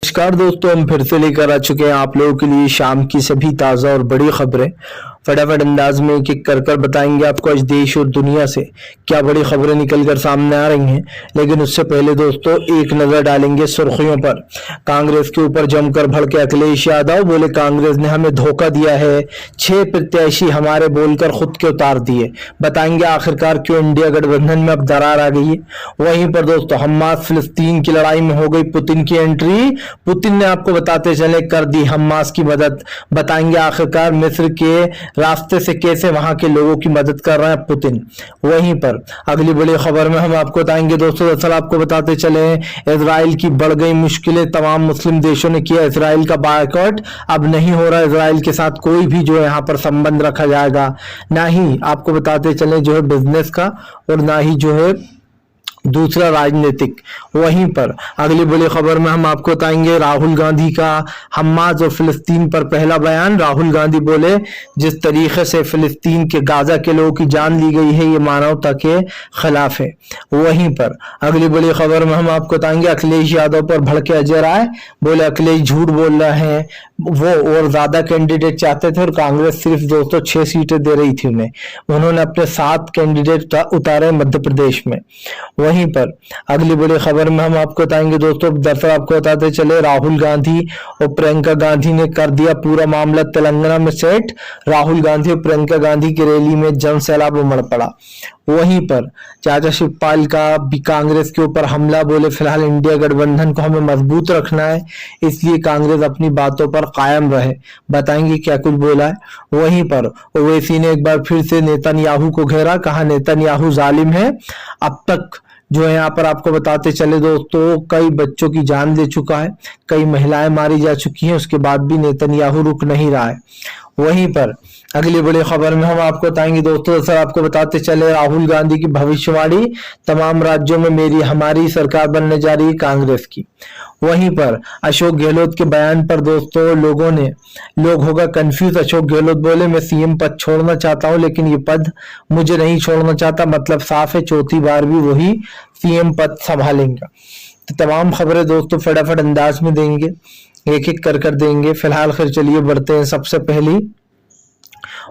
नमस्कार दोस्तों, हम फिर से लेकर आ चुके हैं आप लोगों के लिए शाम की सभी ताज़ा और बड़ी खबरें। फटाफट अंदाज में एक एक कर बताएंगे आपको आज देश और दुनिया से क्या बड़ी खबरें निकल कर सामने आ रही हैं। लेकिन उससे पहले दोस्तों एक नजर डालेंगे सुर्खियों पर। कांग्रेस के ऊपर जमकर भड़के अखिलेश यादव, बोले कांग्रेस ने हमें धोखा दिया है, 6 प्रत्याशी हमारे बोलकर खुद के उतार दिए। बताएंगे आखिरकार क्यों इंडिया गठबंधन में अब दरार आ गई है। वहीं पर दोस्तों हमास फिलिस्तीन की लड़ाई में हो गई पुतिन की एंट्री। पुतिन ने आपको बताते चले कर दी हमास की मदद। बताएंगे आखिरकार मिस्र के रास्ते से कैसे वहां के लोगों की मदद कर रहे हैं पुतिन। वहीं पर अगली बड़ी खबर में हम आपको बताएंगे दोस्तों, दरअसल आपको बताते चले इजराइल की बढ़ गई मुश्किलें। तमाम मुस्लिम देशों ने किया इजराइल का बायकॉट। अब नहीं हो रहा इजराइल के साथ कोई भी जो है यहाँ पर संबंध रखा जाएगा, ना ही आपको बताते चले जो है बिजनेस का और ना ही जो है दूसरा राजनीतिक। वहीं पर अगली बड़ी खबर में हम आपको बताएंगे राहुल गांधी का हमास और फिलिस्तीन पर पहला बयान। राहुल गांधी बोले जिस तरीके से फिलिस्तीन के गाजा के लोगों की जान ली गई है ये मानवता के खिलाफ है। वहीं पर अगली बड़ी खबर में हम आपको बताएंगे अखिलेश यादव पर भड़के अजय राय, बोले अखिलेश झूठ बोल रहे हैं, वो और ज्यादा कैंडिडेट चाहते थे और कांग्रेस सिर्फ 206 सीटें दे रही थी उन्हें। उन्होंने अपने 7 कैंडिडेट उतारे मध्य प्रदेश में। वहीं पर अगली बड़ी खबर में हम आपको बताएंगे दोस्तों, दरअसल आपको बताते चले राहुल गांधी और प्रियंका गांधी ने कर दिया पूरा मामला तेलंगाना में सेट। राहुल गांधी और प्रियंका गांधी की रैली में जन सैलाब उमड़ पड़ा। वहीं पर चाचा शिवपाल का भी कांग्रेस के ऊपर हमला, बोले फिलहाल इंडिया गठबंधन को हमें मजबूत रखना है, इसलिए कांग्रेस अपनी बातों पर कायम रहे। बताएंगे क्या कुछ बोला है। वहीं पर ओवैसी ने एक बार फिर से नेतन्याहू को घेरा, कहा नेतन्याहू जालिम है। अब तक जो है यहाँ पर आपको बताते चले दोस्तों कई बच्चों की जान ले चुका है, कई महिलाएं मारी जा चुकी हैं, उसके बाद भी नेतन्याहू रुक नहीं रहा है। वहीं पर अगली बड़ी खबर में हम आपको बताएंगे दोस्तों, सर आपको बताते चले राहुल गांधी की भविष्यवाणी, तमाम राज्यों में मेरी हमारी सरकार बनने जा रही है कांग्रेस की। वहीं पर अशोक गहलोत के बयान पर दोस्तों लोग होगा कंफ्यूज। अशोक गहलोत बोले मैं सीएम पद छोड़ना चाहता हूं लेकिन ये पद मुझे नहीं छोड़ना चाहता, मतलब साफ है चौथी बार भी वही सीएम पद संभालेंगे। तो तमाम खबरें दोस्तों फटाफट अंदाज में देंगे, एक एक कर देंगे। फिलहाल खैर चलिए बढ़ते हैं सबसे पहली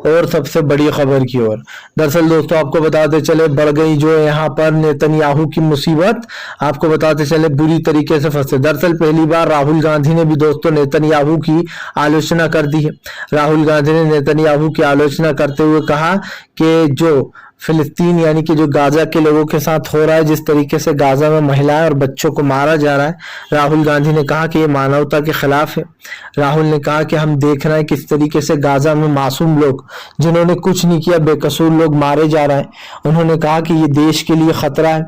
और सबसे बड़ी खबर की ओर। दरअसल दोस्तों आपको बताते चले बढ़ गई जो है यहाँ पर नेतन्याहू की मुसीबत। आपको बताते चले बुरी तरीके से फंसे। दरअसल पहली बार राहुल गांधी ने भी दोस्तों नेतन्याहू की आलोचना कर दी है। राहुल गांधी ने नेतन्याहू की आलोचना करते हुए कहा कि जो फिलिस्तीन यानी कि जो गाजा के लोगों के साथ हो रहा है, जिस तरीके से गाजा में महिलाएं और बच्चों को मारा जा रहा है, राहुल गांधी ने कहा कि ये मानवता के खिलाफ है। राहुल ने कहा कि हम देख रहे हैं किस तरीके से गाजा में मासूम लोग जिन्होंने कुछ नहीं किया, बेकसूर लोग मारे जा रहे हैं। उन्होंने कहा कि ये देश के लिए खतरा है।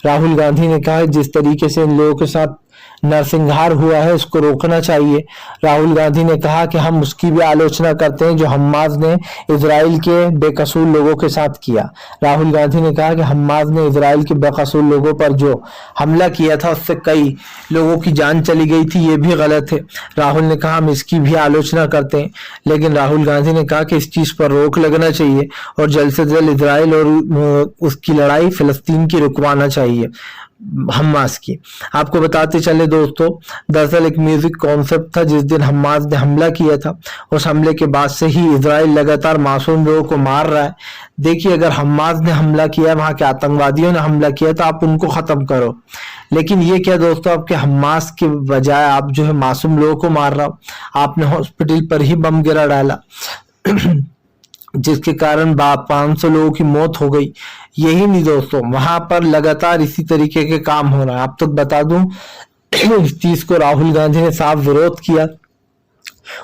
राहुल गांधी ने कहा जिस तरीके से इन लोगों के साथ नरसंहार हुआ है उसको रोकना चाहिए। राहुल गांधी ने कहा कि हम उसकी भी आलोचना करते हैं जो हमास ने इजराइल के बेकसूर लोगों के साथ किया। राहुल गांधी ने कहा कि हमास ने इजराइल के बेकसूर लोगों पर जो हमला किया था उससे कई लोगों की जान चली गई थी, ये भी गलत है। राहुल ने कहा हम इसकी भी आलोचना करते हैं, लेकिन राहुल गांधी ने कहा कि इस चीज पर रोक लगना चाहिए और जल्द से जल्द इजराइल और उसकी लड़ाई फिलिस्तीन की रुकवाना चाहिए हमास की। आपको बताते चले दोस्तों दरअसल एक म्यूजिक कॉन्सेप्ट था जिस दिन हमास ने हमला किया था, उस हमले के बाद से ही इजराइल लगातार मासूम लोगों को मार रहा है। देखिए अगर हमास ने हमला किया, वहां के आतंकवादियों ने हमला किया तो आप उनको खत्म करो, लेकिन ये क्या दोस्तों आपके हमास के बजाय आप जो है मासूम लोगों को मार रहा हो। आपने हॉस्पिटल पर ही बम गिरा डाला जिसके कारण 500 लोगों की मौत हो गई। यही नहीं दोस्तों, वहां पर लगातार इसी तरीके के काम हो रहा है। आप तो बता दूं इस चीज को राहुल गांधी ने साफ विरोध किया।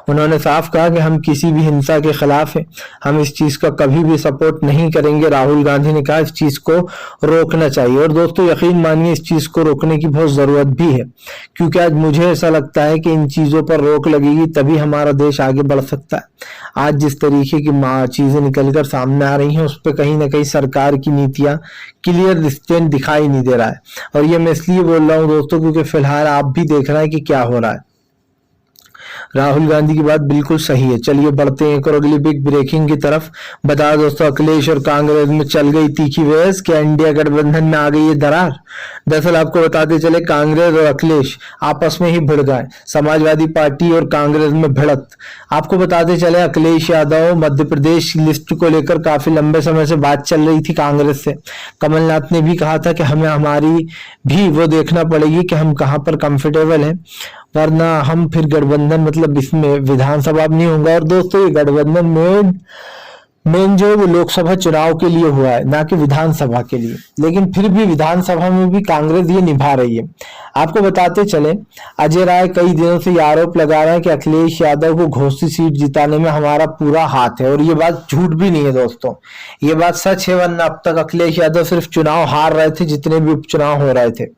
उन्होंने साफ कहा कि हम किसी भी हिंसा के खिलाफ हैं, हम इस चीज का कभी भी सपोर्ट नहीं करेंगे। राहुल गांधी ने कहा इस चीज को रोकना चाहिए और दोस्तों यकीन मानिए इस चीज को रोकने की बहुत जरूरत भी है, क्योंकि आज मुझे ऐसा लगता है कि इन चीजों पर रोक लगेगी तभी हमारा देश आगे बढ़ सकता है। आज जिस तरीके की चीजें निकलकर सामने आ रही हैं उस पर कहीं ना कहीं सरकार की नीतियां क्लियर स्टैंड दिखाई नहीं दे रहा है। और ये मैं इसलिए बोल रहा हूँ दोस्तों क्योंकि फिलहाल आप भी देख रहे हैं कि क्या हो रहा है। राहुल गांधी की बात बिल्कुल सही है। चलिए बढ़ते हैं एक और अगली बिग ब्रेकिंग की तरफ। बता दोस्तों, अखिलेश और कांग्रेस में चल गई तीखी बहस, क्या इंडिया गठबंधन में आ गई है दरार? दरअसल आपको बताते चले, कांग्रेस और अखिलेश आपस में ही भिड़ गए। समाजवादी पार्टी और कांग्रेस में भिड़त। आपको बताते चले, अखिलेश यादव मध्य प्रदेश लिस्ट को लेकर काफी लंबे समय से बात चल रही थी कांग्रेस से। कमलनाथ ने भी कहा था कि हमें हमारी भी वो देखना पड़ेगी कि हम कहां पर कंफर्टेबल हैं, वरना हम फिर गठबंधन मतलब इसमें विधानसभा नहीं होगा। और दोस्तों, ये गठबंधन मेन जो है वो लोकसभा चुनाव के लिए हुआ है, ना कि विधानसभा के लिए। लेकिन फिर भी विधानसभा में भी कांग्रेस ये निभा रही है। आपको बताते चले, अजय राय कई दिनों से ये आरोप लगा रहे हैं कि अखिलेश यादव को घोषित सीट जिताने में हमारा पूरा हाथ है। और ये बात झूठ भी नहीं है दोस्तों, ये बात सच है, वरना अब तक अखिलेश यादव सिर्फ चुनाव हार रहे थे जितने भी उपचुनाव हो रहे थे।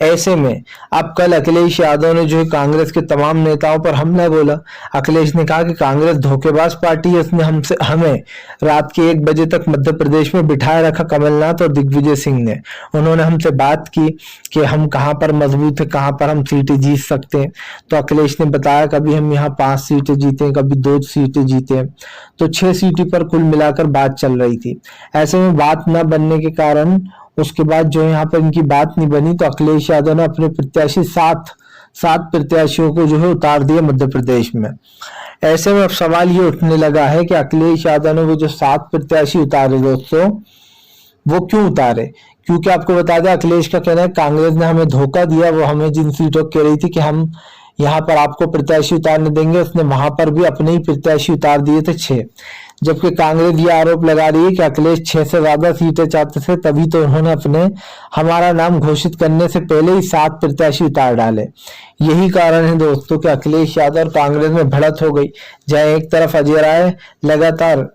ऐसे में अब कल अखिलेश यादव ने जो है कांग्रेस के तमाम नेताओं पर हमला बोला। अखिलेश ने कहा कि कांग्रेस धोखेबाज पार्टी है, उसने हमें रात के 1 बजे तक मध्य प्रदेश में बिठाए रखा कमलनाथ और दिग्विजय सिंह ने। उन्होंने हमसे बात की कि हम कहां पर मजबूत है, कहां पर हम सीटें जीत सकते हैं। तो अखिलेश ने बताया, कभी हम यहाँ 5 सीटें जीते हैं, कभी 2 सीटें जीते हैं, तो 6 सीटें पर कुल मिलाकर बात चल रही थी। ऐसे में बात न बनने के कारण उसके बाद जो यहाँ पर इनकी बात नहीं बनी, तो अखिलेश यादव ने अपने प्रत्याशी 7 प्रत्याशियों को जो है उतार दिया मध्य प्रदेश में। ऐसे में अब सवाल ये उठने लगा है कि अखिलेश यादव ने वो जो 7 प्रत्याशी उतारे दोस्तों, वो क्यों उतारे? क्योंकि आपको बता दें, अखिलेश का कहना है कांग्रेस ने हमें धोखा दिया। वो हमें जिन सीटों कह रही थी कि हम यहाँ पर आपको प्रत्याशी उतारने देंगे, उसने वहां पर भी अपने ही प्रत्याशी उतार दिए थे 6। जबकि कांग्रेस ये आरोप लगा रही है कि अखिलेश 6 से ज्यादा सीटें चाहते थे, तभी तो उन्होंने अपने हमारा नाम घोषित करने से पहले ही 7 प्रत्याशी उतार डाले। यही कारण है दोस्तों कि अखिलेश यादव और कांग्रेस में भिड़ंत हो गई। जहां एक तरफ अजय राय लगातार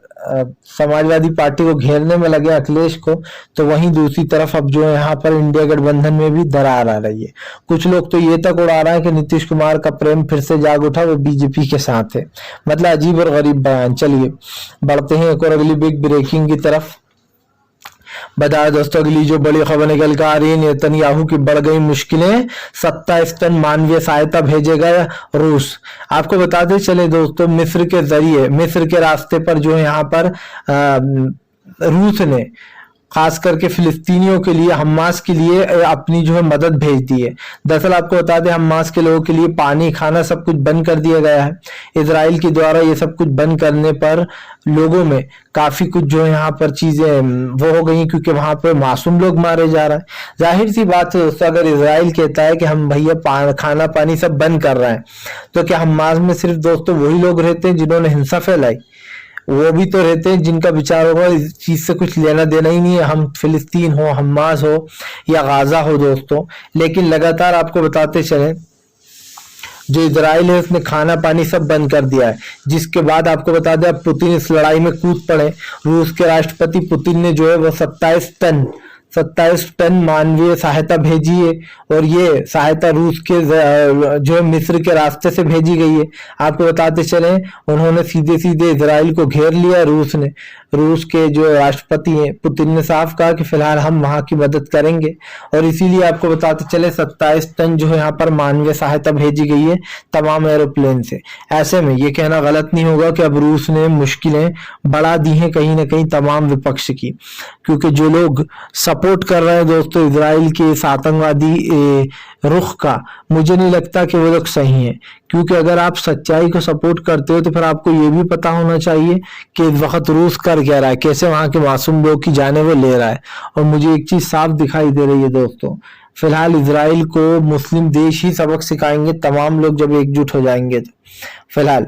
समाजवादी पार्टी को घेरने में लगे अखिलेश को, तो वहीं दूसरी तरफ अब जो है यहाँ पर इंडिया गठबंधन में भी दरार आ रही है। कुछ लोग तो ये तक उड़ा रहे हैं कि नीतीश कुमार का प्रेम फिर से जाग उठा, वो बीजेपी के साथ है। मतलब अजीब और गरीब बयान। चलिए बढ़ते हैं एक और अगली बिग ब्रेकिंग की तरफ। बताया दोस्तों, अगली जो बड़ी खबर निकल कर आ रही है, नेतन्याहू की बढ़ गई मुश्किलें, 27 टन मानवीय सहायता भेजेगा रूस। आपको बताते चले दोस्तों, मिस्र के जरिए, मिस्र के रास्ते पर जो है यहाँ पर रूस ने खास करके फिलिस्तीनियों के लिए, हमास के लिए अपनी जो है मदद भेज दी है। दरअसल आपको बता दें, हमास के लोगों के लिए पानी, खाना सब कुछ बंद कर दिया गया है। इजराइल के द्वारा ये सब कुछ बंद करने पर लोगों में काफी कुछ जो है यहाँ पर चीजें वो हो गई, क्योंकि वहां पे मासूम लोग मारे जा रहे हैं। जाहिर सी बात है दोस्तों, अगर इजराइल कहता है कि हम भैया खाना पानी सब बंद कर रहे हैं, तो क्या हमास में सिर्फ दोस्तों वही लोग रहते हैं जिन्होंने हिंसा फैलाई? वो भी तो रहते हैं जिनका विचार होगा इस चीज से कुछ लेना देना ही नहीं है, हम फिलिस्तीन हो, हमास हो या गाजा हो दोस्तों। लेकिन लगातार आपको बताते चले, जो इजराइल है उसने खाना पानी सब बंद कर दिया है। जिसके बाद आपको बता दें, अब पुतिन इस लड़ाई में कूद पड़े। रूस के राष्ट्रपति पुतिन ने जो है वो 27 टन मानवीय सहायता भेजी है, और ये सहायता रूस के जो मिस्र के रास्ते से भेजी गई है। आपको बताते चले, उन्होंने सीधे सीधे इजराइल को घेर लिया। रूस के जो राष्ट्रपति हैं पुतिन ने साफ कहा कि फिलहाल हम वहां की मदद करेंगे, और इसीलिए आपको बताते चले 27 टन जो है यहाँ पर मानवीय सहायता भेजी गई है तमाम एरोप्लेन से। ऐसे में ये कहना गलत नहीं होगा कि अब रूस ने मुश्किलें बढ़ा दी हैं कहीं ना कहीं तमाम विपक्ष की, क्योंकि जो लोग सपोर्ट कर रहे हैं दोस्तों इजराइल के इस आतंकवादी रुख का, मुझे नहीं लगता कि वो लोग सही हैं। क्योंकि अगर आप सच्चाई को सपोर्ट करते हो तो फिर आपको ये भी पता होना चाहिए कि इस वक्त रूस कर क्या रहा है, कैसे वहां के मासूम लोग की जाने वो ले रहा है। और मुझे एक चीज साफ दिखाई दे रही है दोस्तों, फिलहाल इजराइल को मुस्लिम देश ही सबक सिखाएंगे, तमाम लोग जब एकजुट हो जाएंगे तो। फिलहाल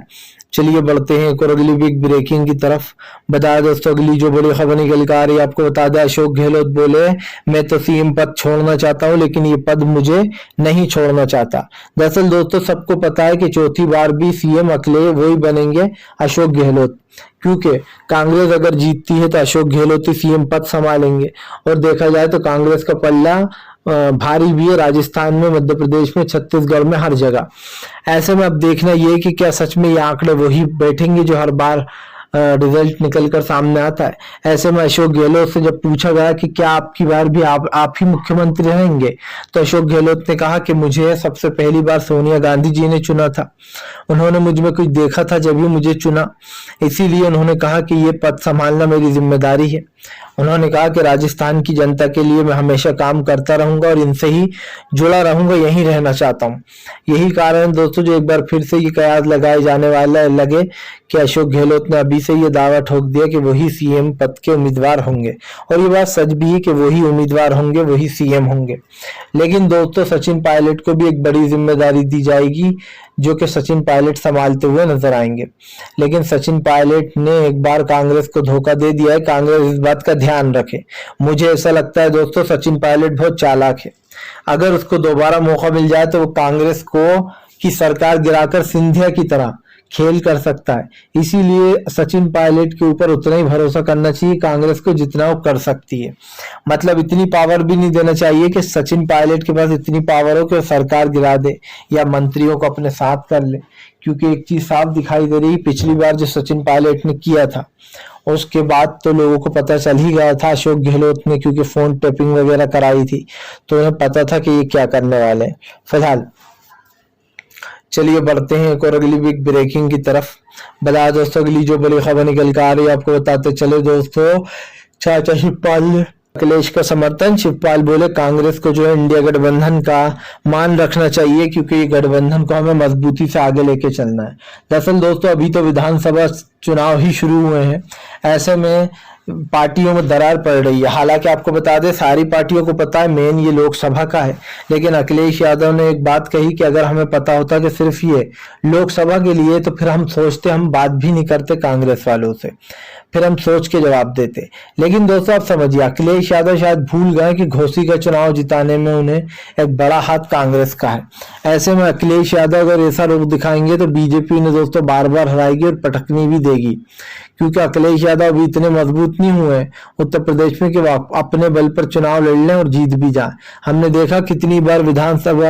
चलिए बढ़ते हैं एक और अगली बिग ब्रेकिंग की तरफ। बताया दोस्तों, अगली जो बड़ी खबर निकल कर आ रही है, आपको बता दें, अशोक गहलोत बोले मैं तो सीएम पद छोड़ना चाहता हूं, लेकिन ये पद मुझे नहीं छोड़ना चाहता। दरअसल दोस्तों सबको पता है कि चौथी बार भी सीएम अकेले वही बनेंगे, अशोक गहलोत। क्योंकि कांग्रेस अगर जीतती है तो अशोक गहलोत ही सीएम पद संभालेंगे। और देखा जाए तो कांग्रेस का पल्ला भारी भी है, राजस्थान में, मध्य प्रदेश में, छत्तीसगढ़ में, हर जगह। ऐसे में अब देखना ये कि क्या सच में ये आंकड़े वही बैठेंगे जो हर बार रिजल्ट निकल कर सामने आता है। ऐसे में अशोक गहलोत से जब पूछा गया कि क्या आपकी बार भी आप ही मुख्यमंत्री रहेंगे, तो अशोक गहलोत ने कहा कि मुझे सबसे पहली बार सोनिया गांधी जी ने चुना था, उन्होंने मुझ में कुछ देखा था जब भी मुझे चुना, इसीलिए उन्होंने कहा कि ये पद संभालना मेरी जिम्मेदारी है। उन्होंने कहा कि राजस्थान की जनता के लिए मैं हमेशा काम करता रहूंगा और इनसे ही जुड़ा रहूंगा, यहीं रहना चाहता हूं। यही कारण है दोस्तों जो एक बार फिर से ये कयास लगाए जाने वाला लगे कि अशोक गहलोत ने अभी से ये दावा ठोक दिया कि वही सीएम पद के उम्मीदवार होंगे, और ये बात सच भी है कि वही उम्मीदवार होंगे, वही सीएम होंगे। लेकिन दोस्तों सचिन पायलट को भी एक बड़ी जिम्मेदारी दी जाएगी जो कि सचिन पायलट संभालते हुए नजर आएंगे। लेकिन सचिन पायलट ने एक बार कांग्रेस को धोखा दे दिया है, कांग्रेस इस बात का ध्यान रखे। मुझे ऐसा लगता है दोस्तों सचिन पायलट बहुत चालाक है, अगर उसको दोबारा मौका मिल जाए तो वो कांग्रेस को की सरकार गिराकर सिंधिया की तरह खेल कर सकता है। इसीलिए सचिन पायलट के ऊपर उतना ही भरोसा करना चाहिए कांग्रेस को जितना वो कर सकती है। मतलब इतनी पावर भी नहीं देना चाहिए कि सचिन पायलट के पास इतनी पावर हो कि सरकार गिरा दे या मंत्रियों को अपने साथ कर ले, क्योंकि एक चीज साफ दिखाई दे रही, पिछली बार जो सचिन पायलट ने किया था उसके बाद तो लोगों को पता चल ही गया था, अशोक गहलोत ने क्योंकि फोन टैपिंग वगैरह कराई थी तो उन्हें पता था कि ये क्या करने वाले हैं। फिलहाल चलिए बढ़ते हैं एक और अगली बिग ब्रेकिंग की तरफ। बता दोस्तों अगली जो बड़ी खबर निकल कर आ रही है आपको बताते चले दोस्तों, चाचा शिवपाल ने अखिलेश का समर्थन। शिवपाल बोले कांग्रेस को जो है इंडिया गठबंधन का मान रखना चाहिए क्योंकि ये गठबंधन को हमें मजबूती से आगे लेके चलना है। दरअसल दोस्तों अभी तो विधानसभा चुनाव ही शुरू हुए हैं, ऐसे में पार्टियों में दरार पड़ रही है। हालांकि आपको बता दें सारी पार्टियों को पता है मेन ये लोकसभा का है, लेकिन अखिलेश यादव ने एक बात कही कि अगर हमें पता होता कि सिर्फ ये लोकसभा के लिए तो फिर हम सोचते, हम बात भी नहीं करते कांग्रेस वालों से, फिर हम सोच के जवाब देते। लेकिन दोस्तों आप समझिए अखिलेश यादव शायद भूल गए कि घोसी का चुनाव जिताने में उन्हें एक बड़ा हाथ कांग्रेस का है। ऐसे में अखिलेश यादव अगर ऐसा रुख दिखाएंगे तो बीजेपी ने दोस्तों बार बार हराएगी और पटकनी भी देगी, क्योंकि अखिलेश यादव अभी इतने मजबूत नहीं हुए उत्तर प्रदेश में कि वो अपने बल पर चुनाव लड़ लें और जीत भी जाए। हमने देखा कितनी बार विधानसभा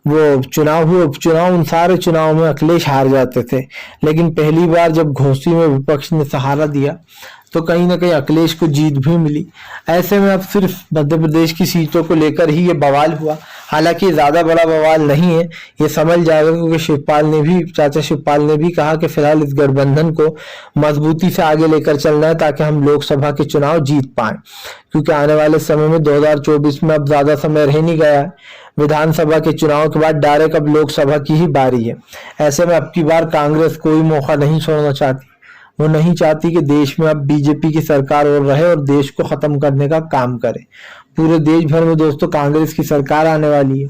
वो चुनाव हुए, उपचुनाव, उन सारे चुनाव में अखिलेश हार जाते थे, लेकिन पहली बार जब घोसी में विपक्ष ने सहारा दिया तो कहीं ना कहीं अखिलेश को जीत भी मिली। ऐसे में अब सिर्फ मध्य प्रदेश की सीटों को लेकर ही ये बवाल हुआ। हालांकि ज्यादा बड़ा बवाल नहीं है, ये समझ जाएगा क्योंकि चाचा शिवपाल ने भी कहा कि फिलहाल इस गठबंधन को मजबूती से आगे लेकर चलना है ताकि हम लोकसभा के चुनाव जीत पाए, क्योंकि आने वाले समय में 2024 में अब ज्यादा समय रह नहीं गया है। विधानसभा के चुनाव के बाद डायरेक्ट अब लोकसभा की ही बारी है। ऐसे में अब की बार कांग्रेस कोई मौका नहीं छोड़ना चाहती, वो नहीं चाहती कि देश में अब बीजेपी की सरकार और रहे और देश को खत्म करने का काम करे। पूरे देश भर में दोस्तों कांग्रेस की सरकार आने वाली है।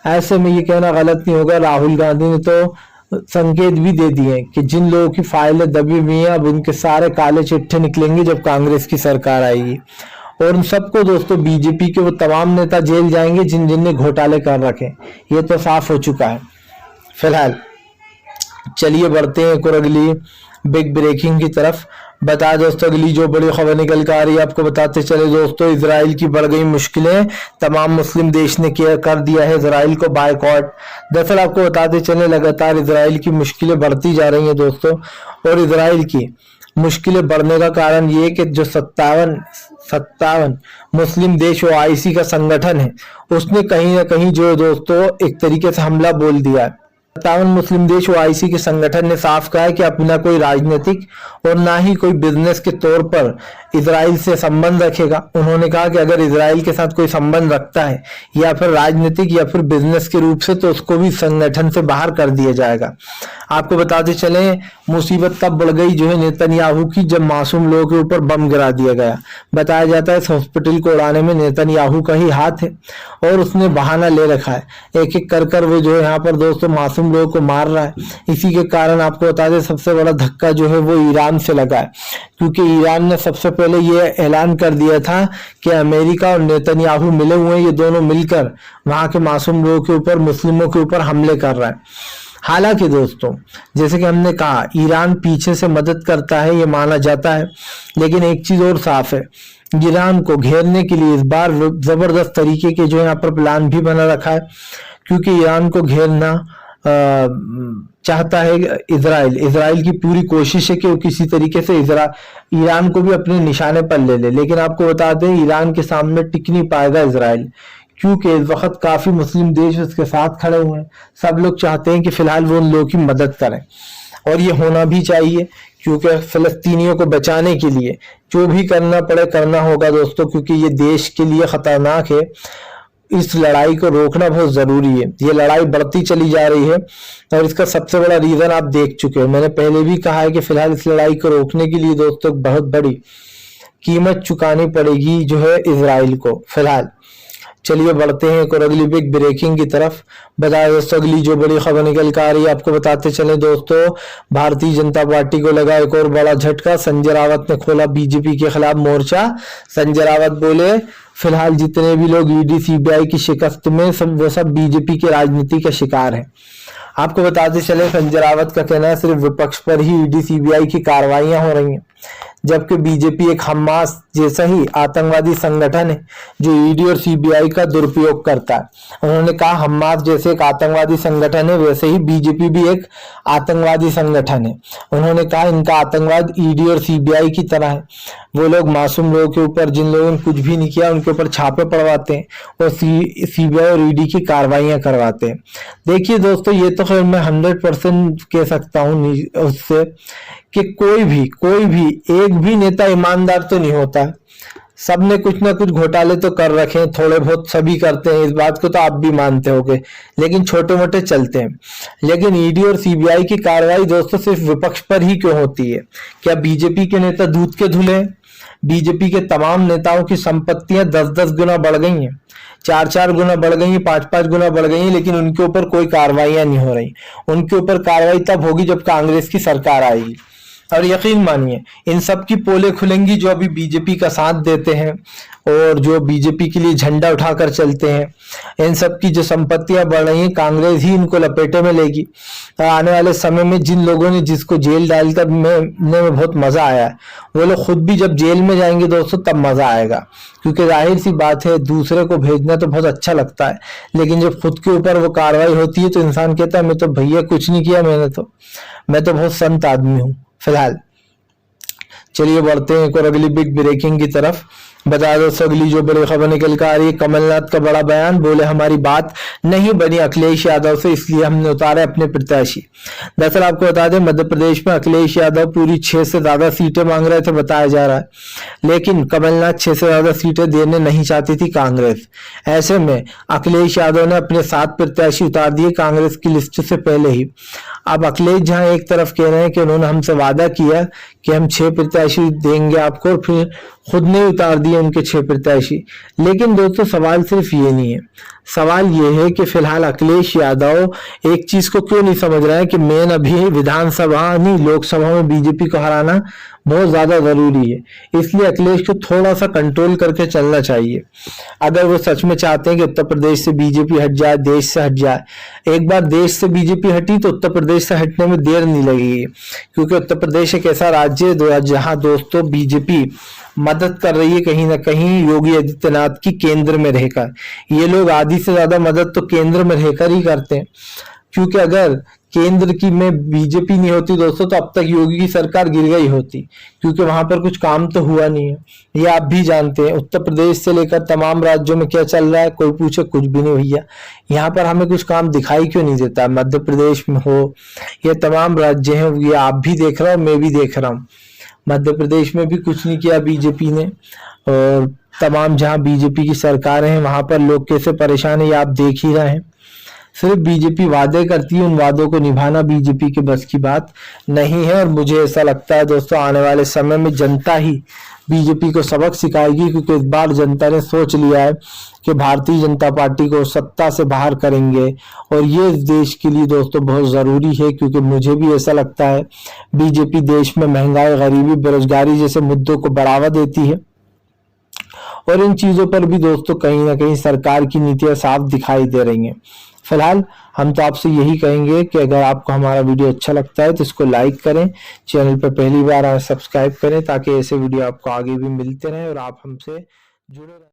ऐसे में ये कहना गलत नहीं होगा, राहुल गांधी ने तो संकेत भी दे दिए कि जिन लोगों की फाइलें दबी हुई हैं अब उनके सारे काले चिट्ठे निकलेंगे जब कांग्रेस की सरकार आएगी, और उन सबको दोस्तों बीजेपी के वो तमाम नेता जेल जाएंगे जिन जिन ने घोटाले कर रखे, ये तो साफ हो चुका है। फिलहाल चलिए बढ़ते हैं एक और अगली बिग ब्रेकिंग की तरफ। बता दोस्तों अगली जो बड़ी खबर निकल कर आ रही है आपको बताते चले दोस्तों, इजराइल की बढ़ गई मुश्किलें, तमाम मुस्लिम देश ने कर दिया है इजराइल को बायकॉट। दरअसल आपको बताते चले लगातार इजराइल की मुश्किलें बढ़ती जा रही हैं दोस्तों, और इजराइल की मुश्किलें बढ़ने का कारण ये कि जो 57 मुस्लिम देश ओआईसी का संगठन है उसने कहीं ना कहीं जो दोस्तों एक तरीके से हमला बोल दिया है। 57 मुस्लिम देश ओआईसी के संगठन ने साफ कहा है कि अपना कोई राजनीतिक और ना ही कोई बिजनेस के तौर पर इजराइल से संबंध रखेगा। उन्होंने कहा कि अगर इजराइल के साथ कोई संबंध रखता है या फिर राजनीतिक या फिर बिजनेस के रूप से तो उसको भी संगठन से बाहर कर दिया जाएगा। आपको बताते चले मुसीबत तब बढ़ गई जो है नेतन्याहू की, जब मासूम लोगों के ऊपर बम गिरा दिया गया। बताया जाता है इस हॉस्पिटल को उड़ाने में नेतन्याहू का ही हाथ है और उसने बहाना ले रखा है, एक एक कर वो जो है यहाँ पर दोस्तों मासूम लोगों को मार रहा है। इसी के कारण आपको बता दें सबसे बड़ा धक्का जो है वो ईरान से लगा है, क्योंकि ईरान ने सबसे पहले ये ऐलान कर दिया था कि अमेरिका और नेतन्याहू मिले हुए हैं, ये दोनों मिलकर वहां के मासूम लोगों के ऊपर, मुस्लिमों के ऊपर हमले कर रहा है। हालांकि दोस्तों जैसे कि हमने कहा ईरान पीछे से मदद करता है ये माना जाता है, लेकिन एक चीज और साफ है, ईरान को घेरने के लिए इस बार जबरदस्त तरीके के जो यहाँ पर प्लान भी बना रखा है, क्योंकि ईरान को घेरना चाहता है इसराइल की पूरी कोशिश है कि वो किसी तरीके से ईरान को भी अपने निशाने पर ले ले, लेकिन आपको बता दें ईरान के सामने टिक नहीं पाएगा इसराइल, क्योंकि इस वक्त काफी मुस्लिम देश उसके साथ खड़े हुए हैं। सब लोग चाहते हैं कि फिलहाल वो उन लोगों की मदद करें, और ये होना भी चाहिए, क्योंकि फिलिस्तीनियों को बचाने के लिए जो भी करना पड़े करना होगा दोस्तों, क्योंकि ये देश के लिए खतरनाक है। इस लड़ाई को रोकना बहुत जरूरी है। ये लड़ाई बढ़ती चली जा रही है और इसका सबसे बड़ा रीजन आप देख चुके हैं। मैंने पहले भी कहा है कि फिलहाल इस लड़ाई को रोकने के लिए दोस्तों बहुत बड़ी कीमत चुकानी पड़ेगी जो है इसराइल को। फिलहाल चलिए बढ़ते हैं एक और अगली बिग ब्रेकिंग की तरफ। बताया दोस्तों अगली जो बड़ी खबर निकल कर आ रही है, आपको बताते चले दोस्तों, भारतीय जनता पार्टी को लगा एक और बड़ा झटका। संजय रावत ने खोला बीजेपी के खिलाफ मोर्चा। संजय रावत बोले फिलहाल जितने भी लोग ईडी सीबीआई की शिकस्त में वो सब बीजेपी की राजनीति का शिकार है। आपको बताते चले संजय रावत का कहना है सिर्फ विपक्ष पर ही ईडी सीबीआई की कार्रवाइयां हो रही हैं, जबकि बीजेपी एक हमास जैसा ही आतंकवादी संगठन है जो ईडी और सीबीआई का दुरुपयोग करता है। उन्होंने कहा हमास जैसे एक आतंकवादी संगठन है वैसे ही बीजेपी भी एक आतंकवादी संगठन है। उन्होंने कहा इनका आतंकवाद ईडी और सीबीआई की तरह है। वो लोग मासूम लोगों के ऊपर, जिन लोगों ने कुछ भी नहीं किया, उनके ऊपर छापे पड़वाते हैं और सीबीआई और ईडी की कार्रवाइयां करवाते हैं। देखिए दोस्तों, ये तो खैर मैं 100% कह सकता हूँ उससे कि कोई भी एक भी नेता ईमानदार तो नहीं होता। सबने कुछ ना कुछ घोटाले तो कर रखे हैं, थोड़े बहुत सभी करते हैं, इस बात को तो आप भी मानते होगे, लेकिन छोटे मोटे चलते हैं। लेकिन ईडी और सीबीआई की कार्रवाई दोस्तों सिर्फ विपक्ष पर ही क्यों होती है? क्या बीजेपी के नेता दूध के धुले? बीजेपी के तमाम नेताओं की संपत्तियां 10-10 गुना बढ़ गई हैं, 4-4 गुना बढ़ गई हैं, 5-5 गुना बढ़ गई हैं, लेकिन उनके ऊपर कोई कार्रवाइयां नहीं हो रही। उनके ऊपर कार्रवाई तब होगी जब कांग्रेस की सरकार आएगी। और यकीन मानिए इन सब की पोले खुलेंगी जो अभी बीजेपी का साथ देते हैं और जो बीजेपी के लिए झंडा उठाकर चलते हैं। इन सब की जो संपत्तियां बढ़ रही हैं, कांग्रेस ही इनको लपेटे में लेगी। आने वाले समय में जिन लोगों ने जिसको जेल डालकर में बहुत मजा आया है, वो लोग खुद भी जब जेल में जाएंगे दोस्तों तब मजा आएगा। क्योंकि जाहिर सी बात है दूसरे को भेजना तो बहुत अच्छा लगता है, लेकिन जब खुद के ऊपर वो कार्रवाई होती है तो इंसान कहता है मैं तो भैया कुछ नहीं किया, मैं तो बहुत संत आदमी हूँ। फिलहाल चलिए बढ़ते हैं एक और अगली बिग ब्रेकिंग की तरफ। बता दो अगली जो बड़ी खबर निकल कर आ रही है, कमलनाथ का बड़ा बयान। बोले हमारी बात नहीं बनी अखिलेश यादव से, इसलिए हमने उतारे अपने प्रत्याशी। दरअसल आपको बता दें मध्य प्रदेश में अखिलेश यादव पूरी 6 से ज्यादा सीटें मांग रहे थे बताया जा रहा है, लेकिन कमलनाथ 6 से ज्यादा सीटें देने नहीं चाहती थी कांग्रेस। ऐसे में अखिलेश यादव ने अपने 7 प्रत्याशी उतार दिए कांग्रेस की लिस्ट से पहले ही। अब अखिलेश जहां एक तरफ कह रहे हैं कि उन्होंने हमसे वादा किया कि हम 6 प्रत्याशी देंगे आपको, और फिर खुद ने उतार दिए उनके 6 प्रत्याशी। लेकिन दोस्तों सवाल सिर्फ ये नहीं है, सवाल ये है कि फिलहाल अखिलेश यादव एक चीज को क्यों नहीं समझ रहा है कि मेन अभी विधानसभा नहीं लोकसभा में बीजेपी को हराना बहुत ज्यादा जरूरी है। इसलिए अखिलेश को थोड़ा सा कंट्रोल करके चलना चाहिए। अगर वो सच में चाहते हैं कि उत्तर प्रदेश से बीजेपी हट जाए, देश से हट जाए, एक बार देश से बीजेपी हटी तो उत्तर प्रदेश से हटने में देर नहीं लगेगी, क्योंकि उत्तर प्रदेश एक ऐसा राज्य है जहां दोस्तों बीजेपी मदद कर रही है कहीं ना कहीं योगी आदित्यनाथ की केंद्र में रहकर। ये लोग आधी से ज्यादा मदद तो केंद्र में रहकर ही करते हैं, क्योंकि अगर केंद्र की में बीजेपी नहीं होती दोस्तों तो अब तक योगी की सरकार गिर गई होती, क्योंकि वहां पर कुछ काम तो हुआ नहीं है। ये आप भी जानते हैं उत्तर प्रदेश से लेकर तमाम राज्यों में क्या चल रहा है, कोई पूछे कुछ भी नहीं भैया। यहाँ पर हमें कुछ काम दिखाई क्यों नहीं देता? मध्य प्रदेश में हो, ये तमाम राज्य हैं, ये आप भी देख रहा हूँ, मैं भी देख रहा हूँ। मध्य प्रदेश में भी कुछ नहीं किया बीजेपी ने, और तमाम जहां बीजेपी की सरकारें हैं वहां पर लोग कैसे परेशान है ये आप देख ही रहे हैं। सिर्फ बीजेपी वादे करती है, उन वादों को निभाना बीजेपी के बस की बात नहीं है। और मुझे ऐसा लगता है दोस्तों आने वाले समय में जनता ही बीजेपी को सबक सिखाएगी, क्योंकि इस बार जनता ने सोच लिया है कि भारतीय जनता पार्टी को सत्ता से बाहर करेंगे, और ये इस देश के लिए दोस्तों बहुत जरूरी है। क्योंकि मुझे भी ऐसा लगता है बीजेपी देश में महंगाई, गरीबी, बेरोजगारी जैसे मुद्दों को बढ़ावा देती है, और इन चीजों पर भी दोस्तों कहीं ना कहीं सरकार की नीतियां साफ दिखाई दे रही हैं। फिलहाल हम तो आपसे यही कहेंगे कि अगर आपको हमारा वीडियो अच्छा लगता है तो इसको लाइक करें, चैनल पर पहली बार आए सब्सक्राइब करें, ताकि ऐसे वीडियो आपको आगे भी मिलते रहें और आप हमसे जुड़े रहें।